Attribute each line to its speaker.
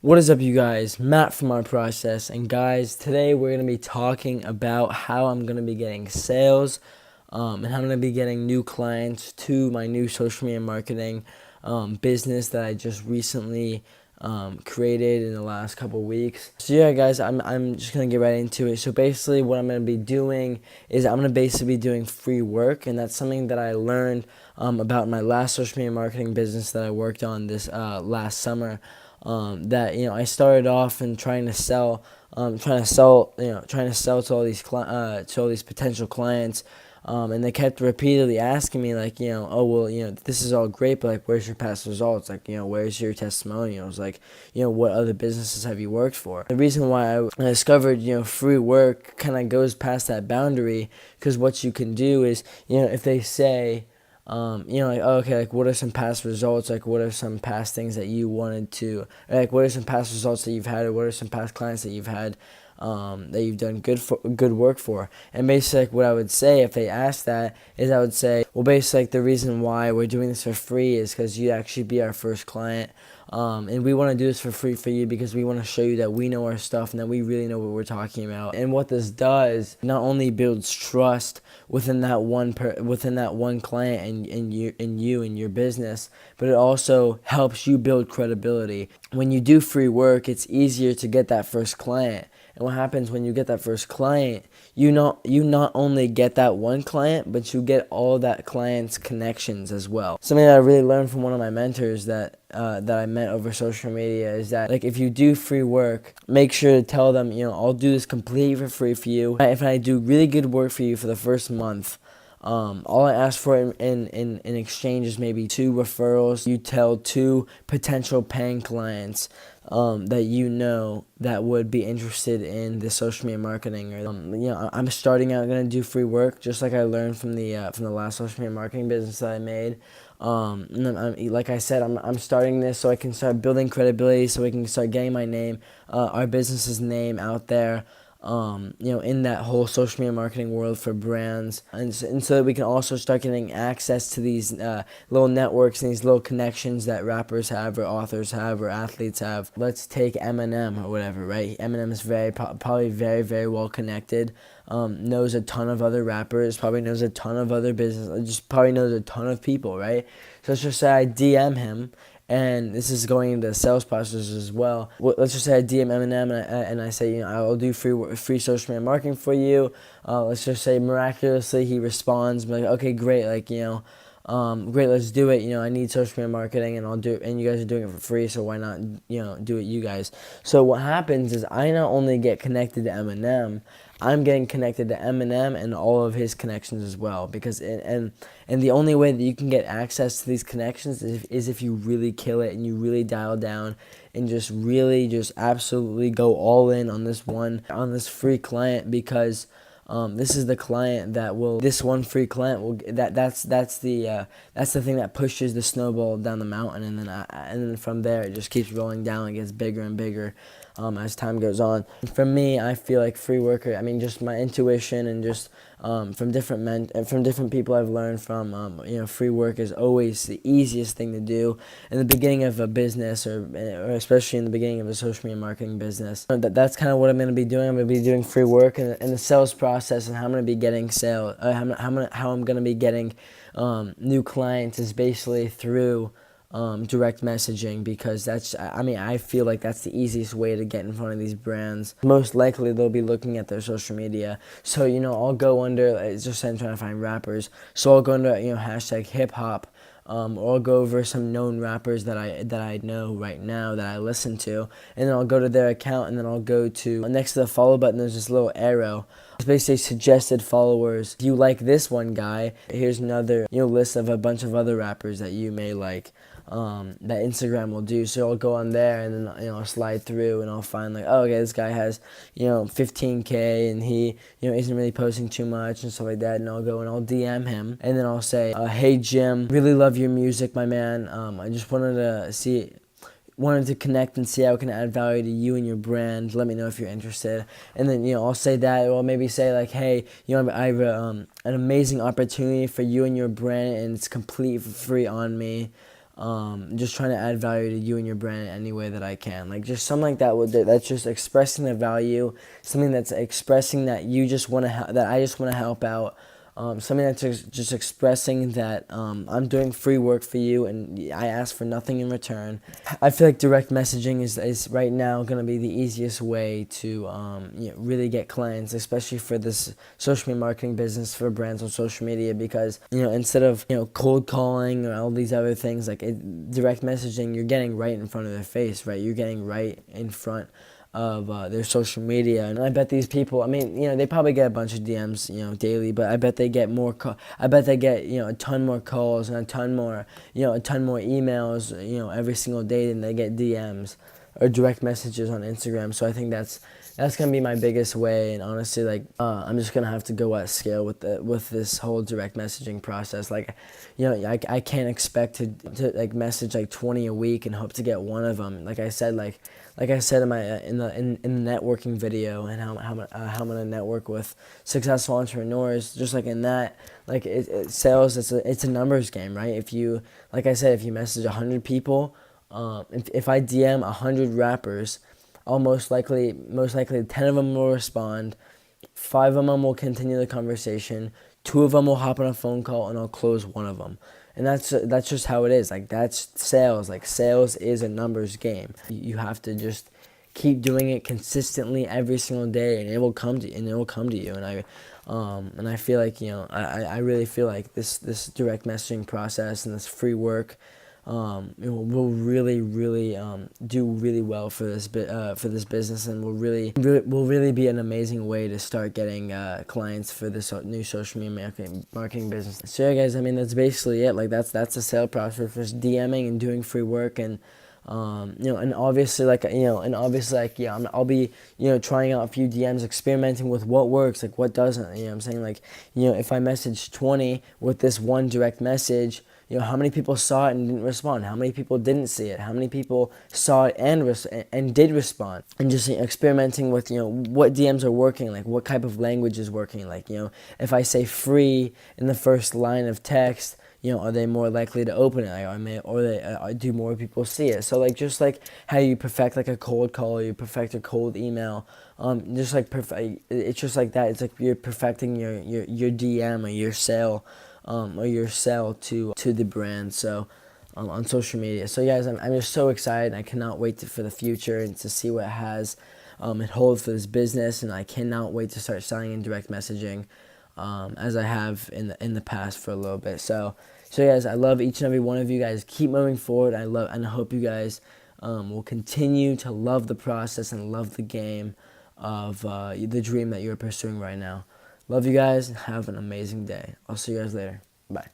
Speaker 1: What is up, you guys? Matt from Our Process. And guys, today we're going to be talking about how I'm going to be getting sales and how I'm going to be getting new clients to my new social media marketing business that I just recently created in the last couple weeks. So yeah, guys, I'm just going to get right into it. So basically what I'm going to be doing is I'm going to basically be doing free work, and that's something that I learned about my last social media marketing business that I worked on this last summer. That I started off and trying to sell to all these potential clients, and they kept repeatedly asking me like, oh well, this is all great, but like, where's your past results? Like, where's your testimonials? Like, what other businesses have you worked for? The reason why I discovered free work kind of goes past that boundary, because what you can do is, if they say, like, oh, okay, like, what are some past results? Like, what are some past things that you wanted to, like, what are some past results that you've had, or what are some past clients that you've had, that you've done good work for? And basically, like, what I would say if they ask that is, I would say, well, basically, like, the reason why we're doing this for free is because you actually be our first client. And we want to do this for free for you because we want to show you that we know our stuff and that we really know what we're talking about. And what this does not only builds trust within that one client and you and your business, but it also helps you build credibility. When you do free work, it's easier to get that first client. And what happens when you get that first client, you not only get that one client, but you get all that client's connections as well. Something that I really learned from one of my mentors that I met over social media is that, like, if you do free work, make sure to tell them, I'll do this completely for free for you. If I do really good work for you for the first month, all I ask for in exchange is maybe 2 referrals. You tell 2 potential paying clients that that would be interested in the social media marketing. Or I'm starting out gonna do free work, just like I learned from the last social media marketing business that I made. And then like I said, I'm starting this so I can start building credibility, so we can start getting my name, our business's name out there, in that whole social media marketing world for brands, and so that we can also start getting access to these little networks and these little connections that rappers have, or authors have, or athletes have. Let's take Eminem or whatever, right? Eminem is probably very, very well connected, knows a ton of other rappers, probably knows a ton of other business, just probably knows a ton of people, right? So let's just say I DM him, and this is going into sales process as well. Let's just say I DM Eminem, and I say, I'll do free social media marketing for you. Let's just say miraculously he responds, like, okay, great, like, great, let's do it. I need social media marketing, and I'll do it, and you guys are doing it for free, so why not, do it, you guys. So what happens is, I not only get connected to Eminem, I'm getting connected to Eminem and all of his connections as well, because and the only way that you can get access to these connections is if you really kill it and you really dial down and just really just absolutely go all in on this free client, because this is the client this one free client will, that's the thing that pushes the snowball down the mountain, and then from there it just keeps rolling down and gets bigger and bigger as time goes on. For me, I feel like free worker, I mean, just my intuition and just from different people I've learned from, free work is always the easiest thing to do in the beginning of a business, or especially in the beginning of a social media marketing business. That's kind of what I'm going to be doing. I'm going to be doing free work and the sales process, and how I'm going to be getting how I'm going to be getting new clients is basically through direct messaging, because I feel like that's the easiest way to get in front of these brands. Most likely they'll be looking at their social media. So, I'll go under, it's just I'm trying to find rappers. So I'll go under, hashtag hip hop. Or I'll go over some known rappers that I know right now that I listen to, and then I'll go to their account, and then I'll go to, next to the follow button, there's this little arrow. It's basically suggested followers. If you like this one guy, here's another list of a bunch of other rappers that you may like, that Instagram will do. So I'll go on there, and then I'll slide through, and I'll find, like, oh, okay, this guy has 15K, and he isn't really posting too much and stuff like that. And I'll go and I'll DM him, and then I'll say, hey Jim, really love your music, my man. I just wanted to connect and see how it can add value to you and your brand. Let me know if you're interested. And then I'll say that, or maybe say, like, hey, I have an amazing opportunity for you and your brand, and it's completely free on me. just trying to add value to you and your brand in any way that I can. Like just something like that that's just expressing the value, something that's expressing that you just want to that I just want to help out. Something that's just expressing that I'm doing free work for you and I ask for nothing in return. I feel like direct messaging is right now going to be the easiest way to really get clients, especially for this social media marketing business for brands on social media, because instead of cold calling or all these other things, like direct messaging, you're getting right in front of their face, right? You're getting right in front of their social media, and I bet these people, I mean, they probably get a bunch of DMs, daily, but I bet they get more. I bet they get a ton more calls and a ton more emails, every single day than they get DMs or direct messages on Instagram. So I think that's gonna be my biggest way, and honestly, like I'm just gonna have to go at scale with this whole direct messaging process. Like, I can't expect to like message like 20 a week and hope to get one of them. Like I said in my in the networking video, and how I'm gonna network with successful entrepreneurs. Just like in that, like sales, it's a numbers game, right? If you, like I said, if you message 100 people, if I DM 100 rappers, I'll most likely 10 of them will respond, 5 of them will continue the conversation, 2 of them will hop on a phone call, and I'll close 1 of them. And that's just how it is. Like that's sales. Like sales is a numbers game. You have to just keep doing it consistently every single day, and it will come to you. And I feel like I really feel like this direct messaging process and this free work will really do really well for this business, and will really be an amazing way to start getting clients for this new social media marketing business. So yeah, guys, I mean, that's basically it. Like that's the sale process for DMing and doing free work, and and obviously I'll be trying out a few DMs, experimenting with what works, like what doesn't. I'm saying, like if I message 20 with this one direct message, how many people saw it and didn't respond? How many people didn't see it? How many people saw it and did respond? And just experimenting with what DMs are working, like what type of language is working. Like if I say free in the first line of text, are they more likely to open it? Like, do more people see it? So like just like how you perfect like a cold call, or you perfect a cold email. It's just like that. It's like you're perfecting your DM or your sale. Or your sell to the brand, so on social media. So guys, I'm just so excited. I cannot wait for the future and to see what it has it holds for this business, and I cannot wait to start selling in direct messaging as I have in the past for a little bit. So guys, I love each and every one of you guys. Keep moving forward. I hope you guys will continue to love the process and love the game of the dream that you're pursuing right now. Love you guys. Have an amazing day. I'll see you guys later. Bye.